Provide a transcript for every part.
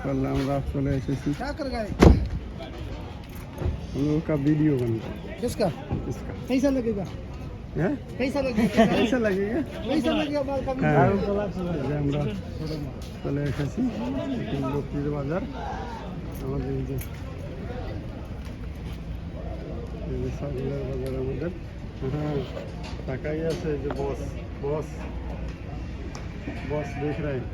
माशाल्लाह আমরা চলে এসেছি हम लोग का वीडियो बन रहा है किसका इसका कैसा लगेगा हैं कैसा लगेगा कैसा लगेगा कैसा लगेगा माल का হ্যাঁ আমরা চলে এসেছি লক্ষ্মীর বাজার আমাদের এই যে ছাগলের বাজার আমাদের হ্যাঁ টাকাই আছে এই যে বস বস बॉस देख रहे हैं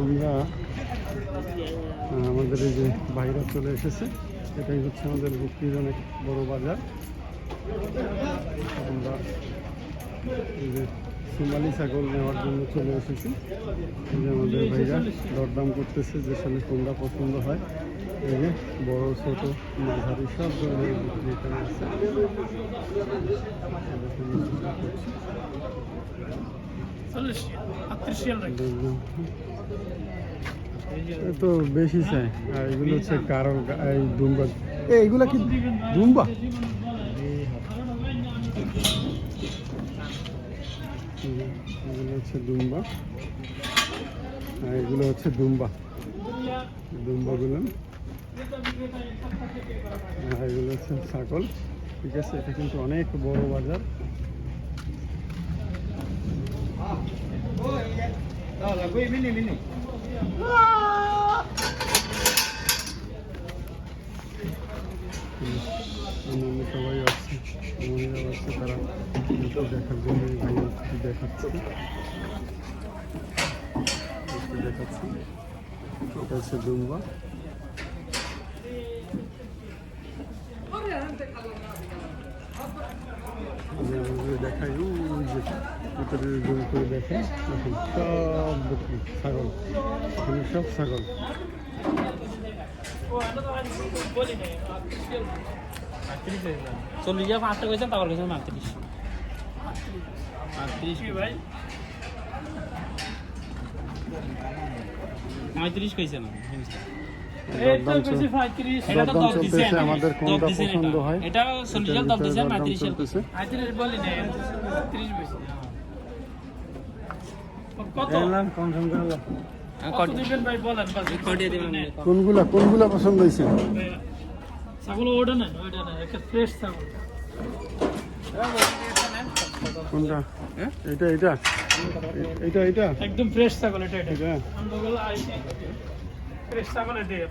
আমরা আমাদের এই যে বাইরে চলে এসেছে এটাই হচ্ছে আমাদের বকরির অনেক বড় বাজার আমরা এই যে সোমালি ছাগল নেওয়ার জন্য চলে এসেছি এই যে আমাদের ভাইরা দরদাম করতেছে যে সালে কোনটা পছন্দ হয় এই যে বড় ছোট মাঝারি সব ধরনের বিক্রি এখানে আছে তো বেশি চাই আর এগুলো হচ্ছে কারো এই দুম্বা এইগুলা কি দুম্বা এগুলো হচ্ছে দুম্বা আর এগুলো হচ্ছে দুম্বা দুম্বাগুলো আর এগুলো হচ্ছে ছাগল ঠিক আছে এটা কিন্তু অনেক বড় বাজার সবাই আসছে মহিলাও আসছে তারা দেখার জন্য ভাই দেখাচ্ছে এটা হচ্ছে দুম্বা দেখাই ওই যে ভিতরে জুম করে দেখে এখন সব বকরি ছাগল এখানে সব ছাগল চল্লিশ 5টা কইছেন তারপর কইছেন 38 কি ভাই 35 কইছেন আমাদের কোনটা পছন্দ হয় এটা 40 দাম দিয়েছেন 35 চলতেছে বলি না 30 বলছি কত কম সম করে কত দিবেন ভাই বলেন বাস কটিয়ে দিবেন কোনগুলা পছন্দ হইছে ছাগল ওটা না একটা ফ্রেশ ছাগল কোনটা এটা একদম ফ্রেশ ছাগল এটা এটা আমরা বল আইছি ফ্রেশ ছাগল এটা এটা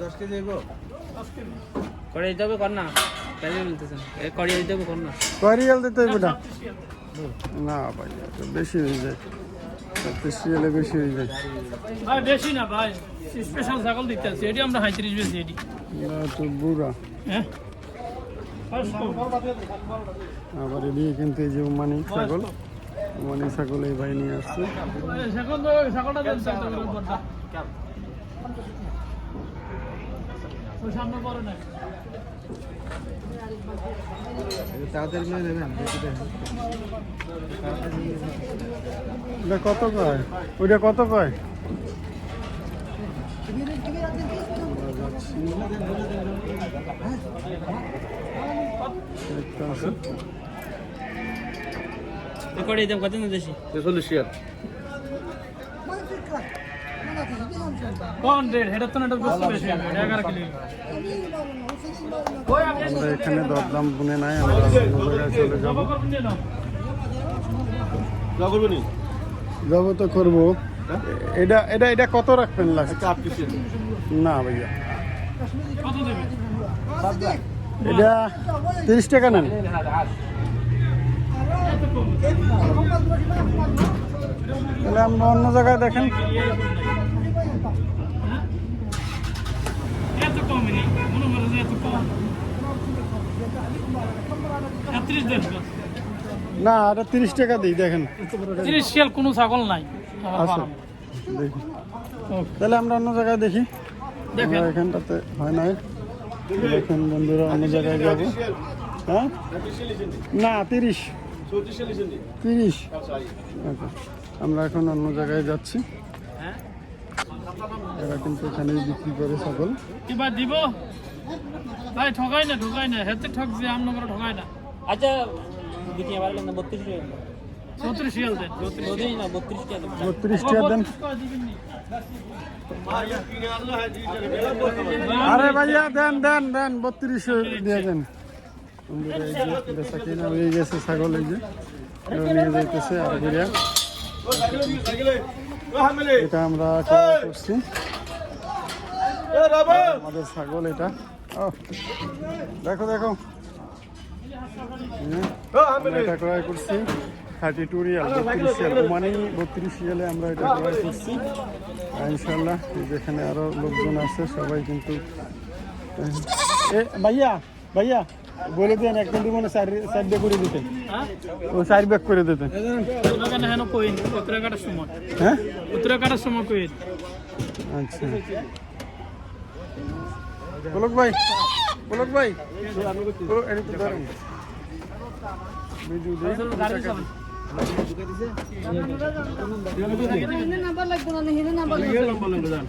10 কেজি দেবো 10 কেজি করে দিতে কর না তাহলে বলতেছেন এ করে দিতে কর না কোয়ারিয়াল দিতে হইব না ভাই এটা বেশি হয়ে যায় স্পেশালে বেশি হয়ে যায় ভাই বেশি না ভাই স্পেশাল ছাগল দিতে আছে এটি আমরা 35 বেশি এটি না তো বুড়া হ্যাঁ আবার এদিকে কিন্তু এই যে মানি ছাগল এই ভাই নিয়ে আসছে ছাগলটা দেন ওই সামনে পড়ে না তাদের নিয়ে দেবেন এটা কত কয় ওইটা কত কয় করে দিতে কত না দেশি 40 কোন রেট এটা তো না বেশি বেশি 11 কিলো আমরা এখানে দরদাম গুনে নাই আমরা অন্য জায়গায় চলে যাব তো করবো এটা কত রাখবেন লাস্ট না ভাইয়া কত দেবে এটা 30 টাকা নেন তাহলে আমরা অন্য জায়গায় দেখেন এত কম নেই মনে করে যে এত কম 30 দেন না এটা 30 টাকা দিই দেখেন 30 শিয়াল কোনো ছাগল নাই আচ্ছা দেখি তাহলে আমরা অন্য জায়গায় দেখি আমরা এখানটাতে হয় নাই দেখেন বন্ধুরা অন্য জায়গায় যাবো হ্যাঁ না 30 আচ্ছা আমরা এখন অন্য জায়গায় যাচ্ছি এরা কিন্তু এখানেই বিক্রি করে ছাগল কি ভাই দিব ভাই ঠকাই না হেতে ঠক যে আমনগর ঠকাই না আচ্ছা বিক্রি আবার না 32 টাকা 34 রিয়াল দেন 32 না 32 টাকা 32 টাকা দেন। আরে ভাইয়া দেন দেন দেন 32 দিয়ে দেন। বন্ধুরা এই যে বেচা কিনা হয়ে গেছে ছাগল, এই যে এগুলো নিয়ে যাইতেছে আর ঘুরিয়া এটা আমরা ক্রয় করছি। আমাদের ছাগল এটা, ও দেখো দেখো, আমরা এটা ক্রয় করছি 32 রিয়াল, 32 রিয়াল মানে 32 রিয়ালে আমরা এটা ক্রয় করছি। ইনশাল্লাহ যেখানে আরো লোকজন আছে সবাই কিন্তু ভাইয়া ভাইয়া বলে দেন একটা দিব না, 4 ব্যাগ করে দিতে, ও 4 ব্যাগ করে দিতে। ওখানে হেন কইন উত্তরা কাটার সময়, হ্যাঁ উত্তরা কাটার সময় কইন। আচ্ছা পলক ভাই, পলক ভাই ও এটা তো ধরেন ভিডিও দিয়ে গাড়ি চালান। হিন্দু নাম্বার লাগবে না, হিন্দু নাম্বার লাগবে না।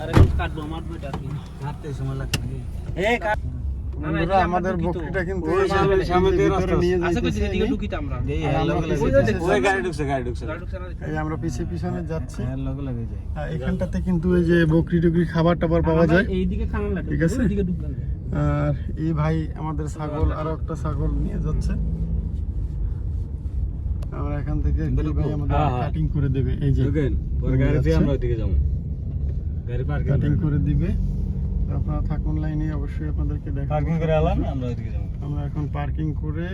আরে কোন কাটবো আমার বইটা কি হাঁটতে সময় লাগবে নাকি? বন্ধুরা আমাদের বকরিটা কিন্তু এই যে সামনে দিয়ে ভিতরে নিয়ে আচ্ছা কইছি যাইতেছে। দিকে ঢুকিতে আমরা এই আর আমরা লগে পিছে লাগে পিছে ওই গাড়ি ঢুকছে গাড়ি ঢুকছে এই আমরা পিছে পিছনে যাচ্ছি। লগে লাগে যায়। আর এখানটাতে কিন্তু এই যে বকরি টকরি খাবার টাবার পাওয়া যায়। এইদিকে খানা লাগে ঠিক আছে। ওইদিকে ঢুকবেন আর এই ভাই আমাদের ছাগল আরো একটা ছাগল নিয়ে যাচ্ছে। আমরা এখান থেকে এই ভাই আমাদের হ্যাঁ, হ্যাঁ। কাটিং করে দেবে, এই যে পরে গাড়ি দিয়ে আমরা ওইদিকে যাবো। গাড়ি পার্কিং কাটিং করে দিবে। আপনারা থাকুন লাইনে, অবশ্যই আপনাদেরকে দেখাবো। পার্কিং করে আলাম আমরা ওইদিকে যাবো। আমরা এখন পার্কিং করে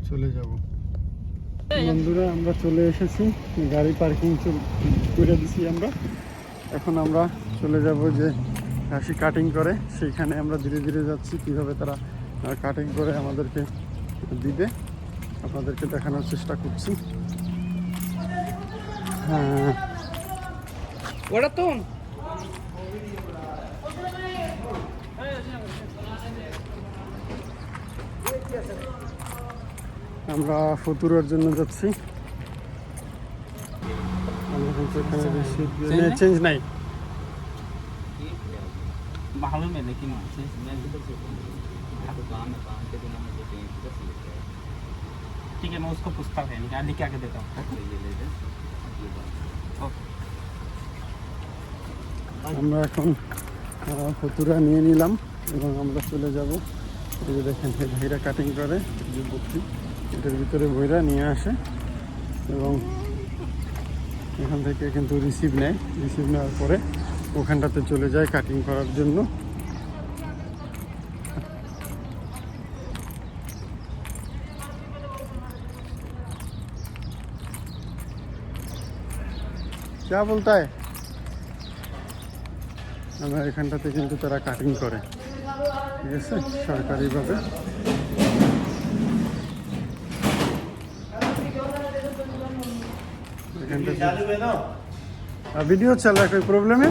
চলে যাব। বন্ধুরা আমরা চলে এসেছি, গাড়ি পার্কিং করে দিছি আমরা। এখন আমরা চলে যাব যে খাসি কাটিং করে, সেইখানে আমরা ধীরে ধীরে যাচ্ছি কীভাবে তারা কাটিং করে আমাদেরকে দিবে, আপনাদেরকে দেখানোর চেষ্টা করছি। হ্যাঁ ওটা তো আমরা ফতুরার জন্য যাচ্ছি। আমরা কিন্তু এখানে চেঞ্জ নাই। ভালো মেলে কি মাছ ठीक है मैं उसको पूछता है निकाल के आके देता हूँ আমরা এখন ফতুরা নিয়ে নিলাম এবং আমরা চলে যাব। এই যে দেখেন এই ভাইরা কাটিং করে, এই যে বকরি এটার ভিতরে বইরা নিয়ে আসে এবং এখান থেকে কিন্তু রিসিভ নেয়। রিসিভ নেওয়ার পরে ওখানটাতে চলে যায় কাটিং করার জন্য। क्या बोलता है? আমরা এখানটাতে কিন্তু তারা কাটিং করে, ঠিক আছে, সরকারিভাবে। वीडियो चल रहा है, कोई प्रॉब्लम है?